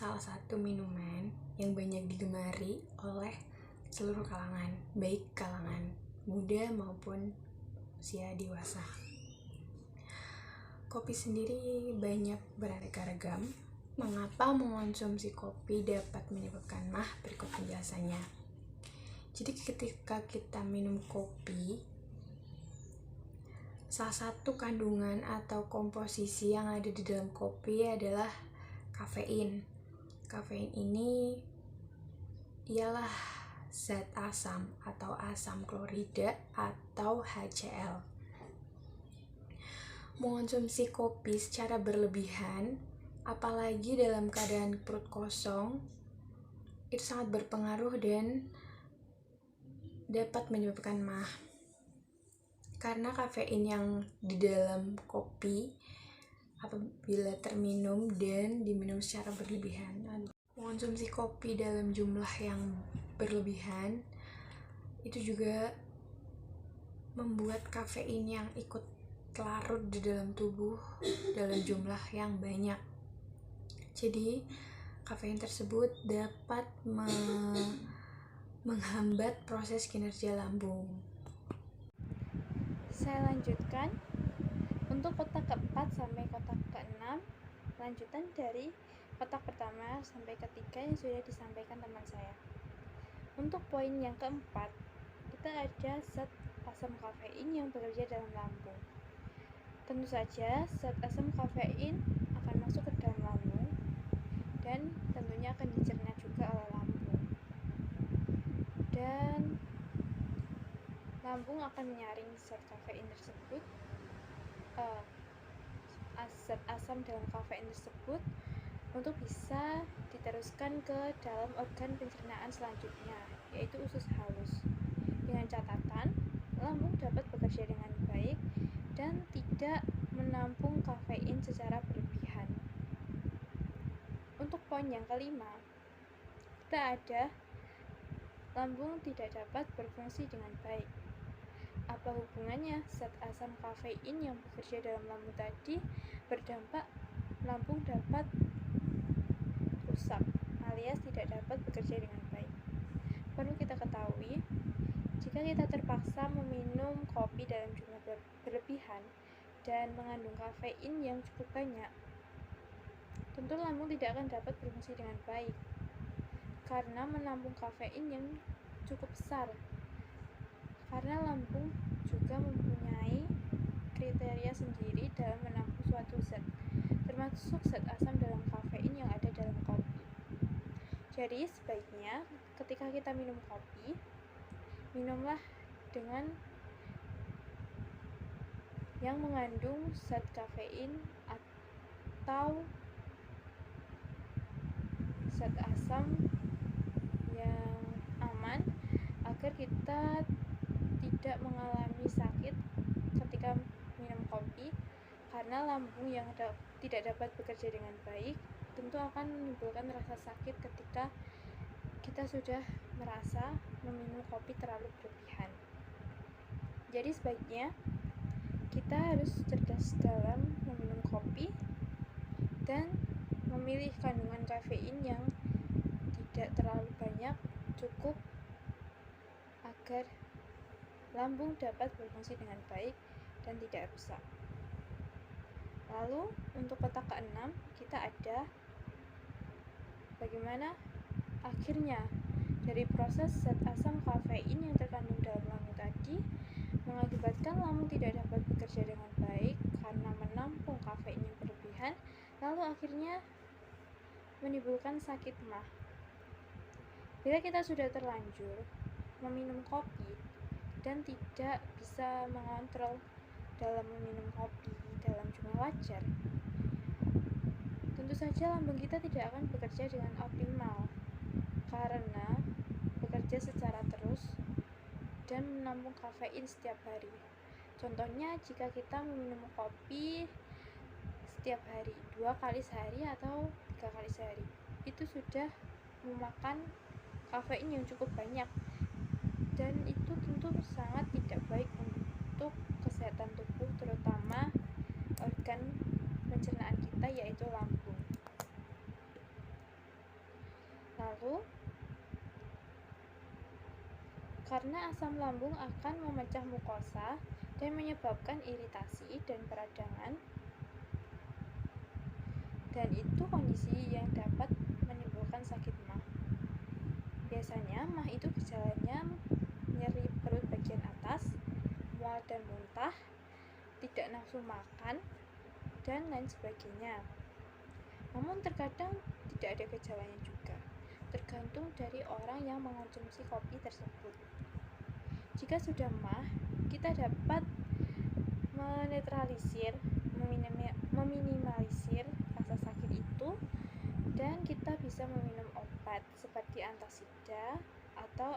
salah satu minuman yang banyak digemari oleh seluruh kalangan, baik kalangan muda maupun usia dewasa. Kopi sendiri banyak beraneka ragam. Mengapa mengonsumsi kopi dapat menyebabkan mah? Berikut penjelasannya. Jadi ketika kita minum kopi, salah satu kandungan atau komposisi yang ada di dalam kopi adalah kafein. Kafein ini ialah zat asam atau asam klorida atau HCl. Mengonsumsi kopi secara berlebihan, apalagi dalam keadaan perut kosong, itu sangat berpengaruh dan dapat menyebabkan mah. Karena kafein yang di dalam kopi apabila terminum dan diminum secara berlebihan, mengonsumsi kopi dalam jumlah yang berlebihan itu juga membuat kafein yang ikut larut di dalam tubuh dalam jumlah yang banyak. Jadi kafein tersebut dapat menghambat proses kinerja lambung. Saya lanjutkan untuk kotak keempat sampai kotak keenam, lanjutan dari kotak pertama sampai ketiga yang sudah disampaikan teman saya. Untuk poin yang keempat, kita ada zat asam kafein yang bekerja dalam lambung. Tentu saja zat asam kafein akan masuk ke dalam lambung dan tentunya akan dicerna juga oleh lambung. Dan lambung akan menyaring zat kafein tersebut, zat asam dalam kafein tersebut untuk bisa diteruskan ke dalam organ pencernaan selanjutnya, yaitu usus halus. Dengan catatan, lambung dapat bekerja dengan baik dan tidak menampung kafein secara berlebihan. Untuk poin yang kelima, kita ada lambung tidak dapat berfungsi dengan baik. Apa hubungannya zat asam kafein yang bekerja dalam lambung tadi berdampak lambung dapat rusak alias tidak dapat bekerja dengan baik? Perlu kita ketahui, jika kita terpaksa meminum kopi dalam jumlah berlebihan dan mengandung kafein yang cukup banyak, tentu lambung tidak akan dapat berfungsi dengan baik karena menampung kafein yang cukup besar. Karena lambung juga mempunyai kriteria sendiri dalam menampung suatu zat, termasuk zat asam dalam kafein yang ada dalam kopi. Jadi sebaiknya ketika kita minum kopi, minumlah dengan yang mengandung zat kafein atau zat asam yang aman agar kita tidak mengalami sakit ketika minum kopi, karena lambung yang tidak dapat bekerja dengan baik tentu akan menimbulkan rasa sakit ketika kita sudah merasa meminum kopi terlalu berlebihan. Jadi sebaiknya kita harus cerdas dalam meminum kopi dan memilih kandungan kafein yang tidak terlalu banyak, cukup agar lambung dapat berfungsi dengan baik dan tidak rusak. Lalu untuk kotak ke-6 kita ada bagaimana akhirnya dari proses zat asam kafein yang terkandung dalam lambung tadi mengakibatkan lambung tidak dapat bekerja dengan baik karena menampung kafein yang berlebihan, lalu akhirnya menimbulkan sakit mah. Bila kita sudah terlanjur meminum kopi dan tidak bisa mengontrol dalam meminum kopi dalam jumlah wajar, tentu saja lambung kita tidak akan bekerja dengan optimal karena bekerja secara terus dan menampung kafein setiap hari. Contohnya jika kita meminum kopi setiap hari, 2 kali sehari atau 3 kali sehari, itu sudah memakan kafein yang cukup banyak, dan itu tentu sangat tidak baik untuk kesehatan tubuh, terutama organ pencernaan kita yaitu lambung. 1. Karena asam lambung akan memecah mukosa dan menyebabkan iritasi dan peradangan, dan itu kondisi yang dapat menimbulkan sakit MAH. Biasanya MAH itu gejalanya nyeri perut bagian atas, mual dan muntah, tidak nafsu makan, dan lain sebagainya. Namun terkadang tidak ada gejalanya juga, tergantung dari orang yang mengonsumsi kopi tersebut. Jika sudah MAH, kita dapat menetralisir, meminimalisir rasa sakit itu, dan kita bisa meminum obat seperti antasida atau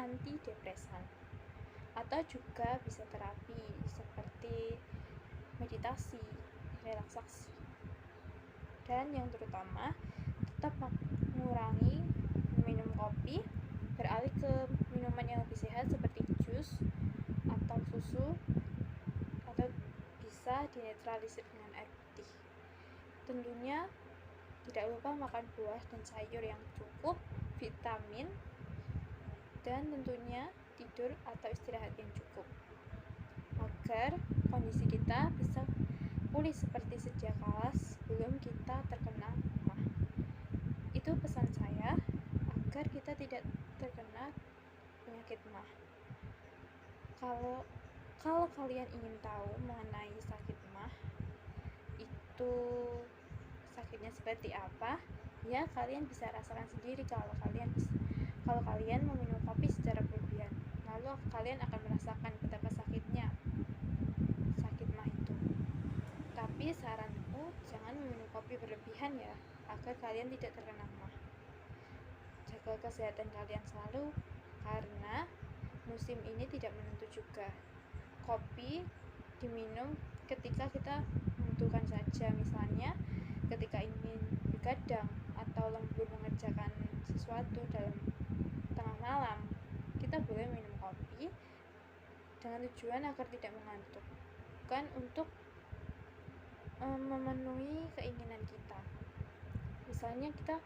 antidepresan, atau juga bisa terapi seperti meditasi, relaksasi, dan yang terutama tetap mengurangi minum kopi, beralih ke minuman yang lebih sehat seperti jus atau susu, atau bisa dinetralisir dengan air putih. Tentunya tidak lupa makan buah dan sayur yang cukup, vitamin, dan tentunya tidur atau istirahat yang cukup agar kondisi kita bisa pulih seperti sedia kala sebelum kita terkena MAH. Itu pesan saya agar kita tidak terkena penyakit MAH. Kalau kalian ingin tahu mengenai sakit MAH, itu sakitnya seperti apa, ya kalian bisa rasakan sendiri kalau kalian meminum kopi secara berlebihan. Lalu kalian akan merasakan betapa sakitnya sakit MAH itu. Tapi saranku, jangan meminum kopi berlebihan ya, agar kalian tidak terkena MAH. Jaga kesehatan kalian selalu, karena musim ini tidak menentu juga. Kopi diminum ketika kita membutuhkan saja, misalnya ketika ingin begadang atau lembur mengerjakan sesuatu dalam tengah malam, kita boleh minum kopi dengan tujuan agar tidak mengantuk, bukan untuk memenuhi keinginan kita. Misalnya kita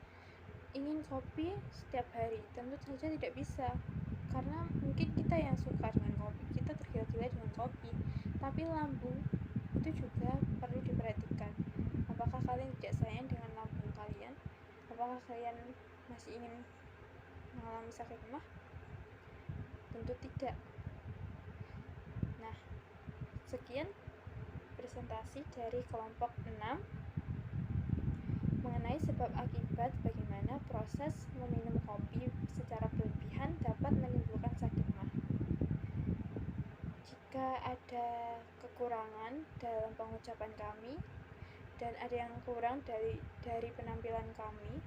ingin kopi setiap hari, tentu saja tidak bisa, karena mungkin kita yang suka dengan kopi, kita tergila-gila dengan kopi, tapi lambung itu juga perlu diperhatikan. Apakah kalian tidak sayang dengan lambung kalian? Apakah kalian masih ingin mengalami sakit MAH? Tentu tidak. Nah, sekian presentasi dari kelompok 6 mengenai sebab akibat bagaimana proses meminum kopi secara berlebihan dapat menimbulkan sakit MAH. Jika ada kekurangan dalam pengucapan kami dan ada yang kurang dari penampilan kami,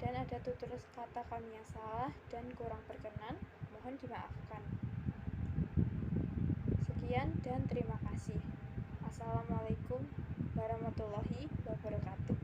dan ada tutur kata kami yang salah dan kurang berkenan, mohon dimaafkan. Sekian dan terima kasih. Assalamualaikum warahmatullahi wabarakatuh.